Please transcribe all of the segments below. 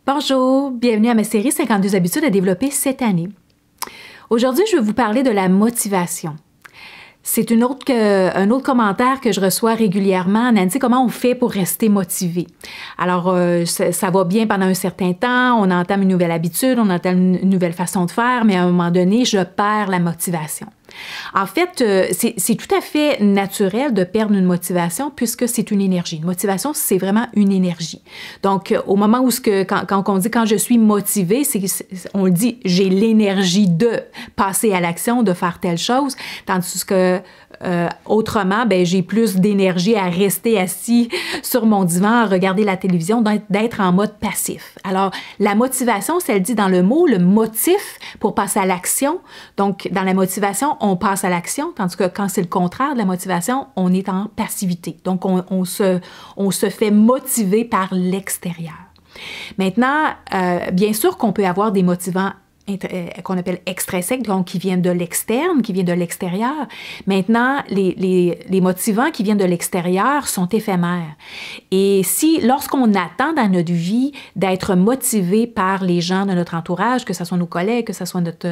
Bonjour, bienvenue à ma série 52 habitudes à développer cette année. Aujourd'hui, je vais vous parler de la motivation. C'est un autre commentaire que je reçois régulièrement. Nancy, comment on fait pour rester motivé? Alors, ça va bien pendant un certain temps, on entame une nouvelle habitude, on entame une nouvelle façon de faire, mais à un moment donné, je perds la motivation. En fait, c'est tout à fait naturel de perdre une motivation puisque c'est une énergie. Une motivation, c'est vraiment une énergie. Donc, au moment où quand on dit « quand je suis motivé », on le dit « j'ai l'énergie de passer à l'action, de faire telle chose », tandis que autrement, j'ai plus d'énergie à rester assis sur mon divan, à regarder la télévision, d'être en mode passif. Alors, la motivation, ça le dit dans le mot, le motif pour passer à l'action. Donc, dans la motivation, on passe à l'action, tandis que quand c'est le contraire de la motivation, on est en passivité. Donc, on se fait motiver par l'extérieur. Maintenant, bien sûr qu'on peut avoir des motivants qu'on appelle extrinsèques, donc qui viennent de l'externe, qui viennent de l'extérieur. Maintenant, les motivants qui viennent de l'extérieur sont éphémères. Et lorsqu'on attend dans notre vie d'être motivé par les gens de notre entourage, que ce soit nos collègues, que ce soit notre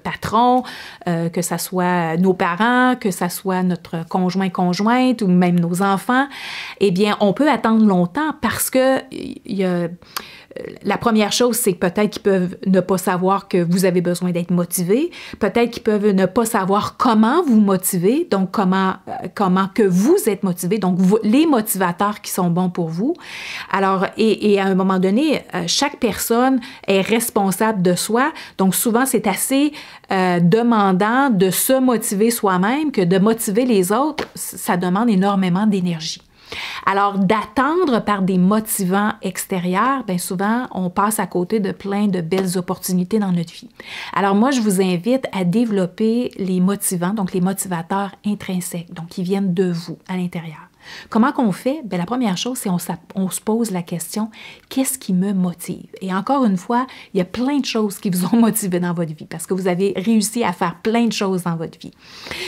patron, que ce soit nos parents, que ce soit notre conjointe ou même nos enfants, eh bien, on peut attendre longtemps parce que la première chose, c'est que peut-être qu'ils peuvent ne pas savoir que vous avez besoin d'être motivé. Peut-être qu'ils peuvent ne pas savoir comment vous motiver, donc comment que vous êtes motivé, donc les motivateurs qui sont bons pour vous. Alors, et à un moment donné, chaque personne est responsable de soi, donc souvent, c'est assez demandant de se motiver soi-même que de motiver les autres, ça demande énormément d'énergie. Alors, d'attendre par des motivants extérieurs, bien souvent, on passe à côté de plein de belles opportunités dans notre vie. Alors, moi, je vous invite à développer les motivants, donc les motivateurs intrinsèques, donc qui viennent de vous, à l'intérieur. Comment qu'on fait? Bien, la première chose, c'est on se pose la question, qu'est-ce qui me motive? Et encore une fois, il y a plein de choses qui vous ont motivé dans votre vie parce que vous avez réussi à faire plein de choses dans votre vie.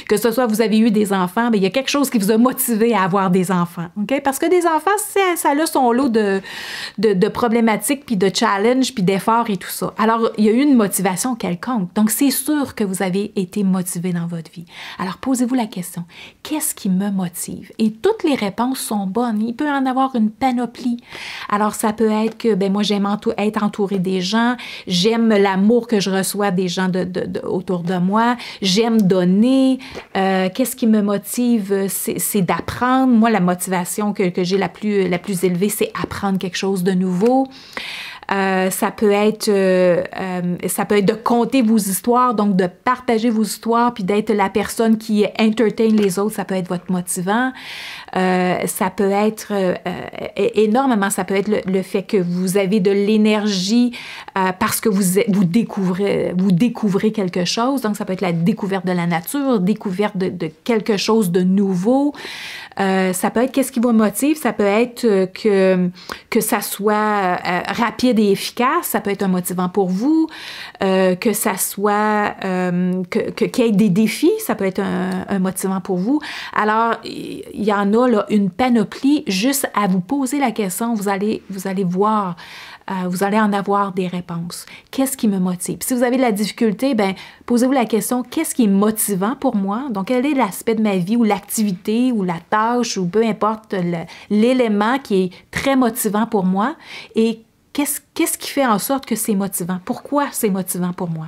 Que ce soit vous avez eu des enfants, bien, il y a quelque chose qui vous a motivé à avoir des enfants. Okay? Parce que des enfants, ça a son lot de problématiques, puis de challenges, puis d'efforts et tout ça. Alors, il y a eu une motivation quelconque. Donc, c'est sûr que vous avez été motivé dans votre vie. Alors, posez-vous la question, qu'est-ce qui me motive? Et toutes les réponses sont bonnes. Il peut en avoir une panoplie. Alors, ça peut être que, moi, j'aime être entourée des gens, j'aime l'amour que je reçois des gens autour de moi, j'aime donner. Qu'est-ce qui me motive? C'est d'apprendre. Moi, la motivation que j'ai la plus élevée, c'est apprendre quelque chose de nouveau. Ça peut être de conter vos histoires, donc de partager vos histoires, puis d'être la personne qui entertain les autres, ça peut être votre motivant. Ça peut être énormément, ça peut être le fait que vous avez de l'énergie parce que vous découvrez quelque chose, donc ça peut être la découverte de la nature, découverte de quelque chose de nouveau. Ça peut être qu'est-ce qui vous motive, ça peut être que ça soit rapide et efficace, ça peut être un motivant pour vous, que ça soit qu'il y ait des défis, ça peut être un motivant pour vous. Alors, il y en a là, une panoplie, juste à vous poser la question, vous allez voir, vous allez en avoir des réponses. Qu'est-ce qui me motive? Si vous avez de la difficulté, bien, posez-vous la question, qu'est-ce qui est motivant pour moi? Donc, quel est l'aspect de ma vie ou l'activité ou la tâche ou peu importe l'élément qui est très motivant pour moi et qu'est-ce qui fait en sorte que c'est motivant? Pourquoi c'est motivant pour moi?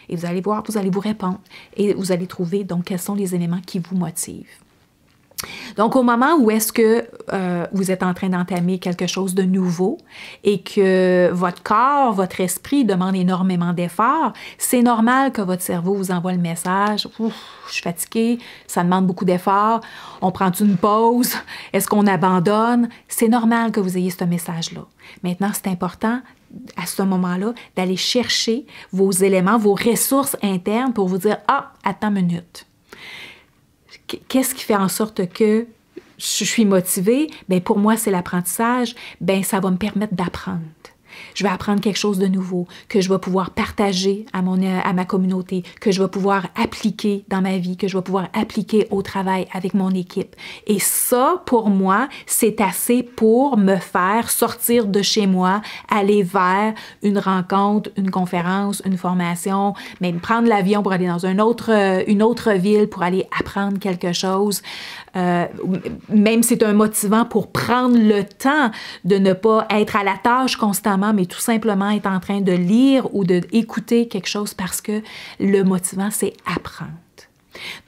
Et vous allez voir, vous allez vous répondre et vous allez trouver donc quels sont les éléments qui vous motivent. Donc, au moment où est-ce que vous êtes en train d'entamer quelque chose de nouveau et que votre corps, votre esprit demande énormément d'efforts, c'est normal que votre cerveau vous envoie le message « Ouf, je suis fatiguée, ça demande beaucoup d'efforts, on prend une pause, est-ce qu'on abandonne? » C'est normal que vous ayez ce message-là. Maintenant, c'est important à ce moment-là d'aller chercher vos éléments, vos ressources internes pour vous dire « Ah, attends une minute. » Qu'est-ce qui fait en sorte que je suis motivée? Bien, pour moi, c'est l'apprentissage. Bien, ça va me permettre d'apprendre. Je vais apprendre quelque chose de nouveau, que je vais pouvoir partager à ma communauté, que je vais pouvoir appliquer dans ma vie, que je vais pouvoir appliquer au travail avec mon équipe. Et ça, pour moi, c'est assez pour me faire sortir de chez moi, aller vers une rencontre, une conférence, une formation, même prendre l'avion pour aller dans une autre ville, pour aller apprendre quelque chose. Même c'est un motivant pour prendre le temps de ne pas être à la tâche constamment, mais tout simplement être en train de lire ou d'écouter quelque chose parce que le motivant, c'est apprendre.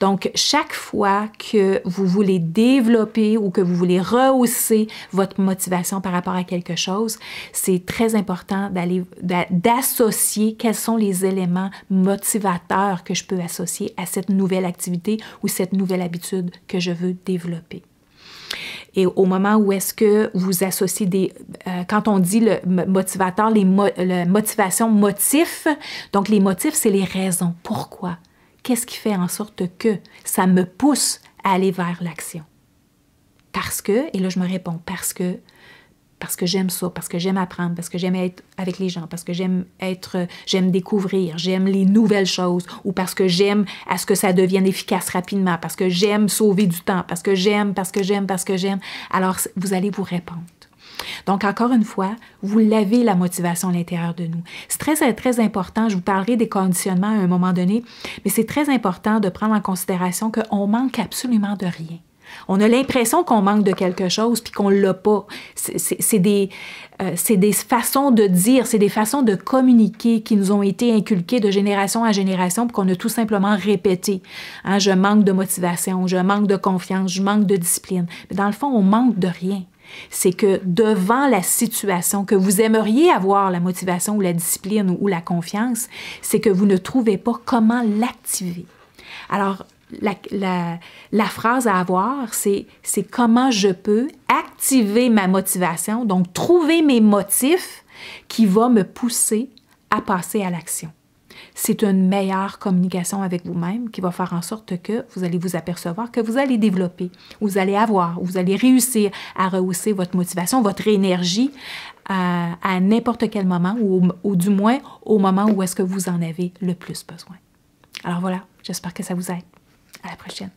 Donc, chaque fois que vous voulez développer ou que vous voulez rehausser votre motivation par rapport à quelque chose, c'est très important d'associer quels sont les éléments motivateurs que je peux associer à cette nouvelle activité ou cette nouvelle habitude que je veux développer. Et au moment où est-ce que vous associez quand on dit le motivateur, la motivation motif, donc les motifs, c'est les raisons. Pourquoi? Qu'est-ce qui fait en sorte que ça me pousse à aller vers l'action? Parce que, et là je me réponds, parce que j'aime ça, parce que j'aime apprendre, parce que j'aime être avec les gens, parce que j'aime découvrir, j'aime les nouvelles choses, ou parce que j'aime à ce que ça devienne efficace rapidement, parce que j'aime sauver du temps, parce que j'aime. Alors, vous allez vous répondre. Donc, encore une fois, vous l'avez, la motivation à l'intérieur de nous. C'est très, très important, je vous parlerai des conditionnements à un moment donné, mais c'est très important de prendre en considération qu'on manque absolument de rien. On a l'impression qu'on manque de quelque chose puis qu'on ne l'a pas. C'est des façons de dire, c'est des façons de communiquer qui nous ont été inculquées de génération en génération puis qu'on a tout simplement répété. Hein, je manque de motivation, je manque de confiance, je manque de discipline. Mais dans le fond, on manque de rien. C'est que devant la situation que vous aimeriez avoir la motivation ou la discipline ou la confiance, c'est que vous ne trouvez pas comment l'activer. Alors, la phrase à avoir, c'est comment je peux activer ma motivation, donc trouver mes motifs qui vont me pousser à passer à l'action. C'est une meilleure communication avec vous-même qui va faire en sorte que vous allez vous apercevoir que vous allez développer, vous allez réussir à rehausser votre motivation, votre énergie à n'importe quel moment ou du moins au moment où est-ce que vous en avez le plus besoin. Alors voilà, j'espère que ça vous aide. À la prochaine.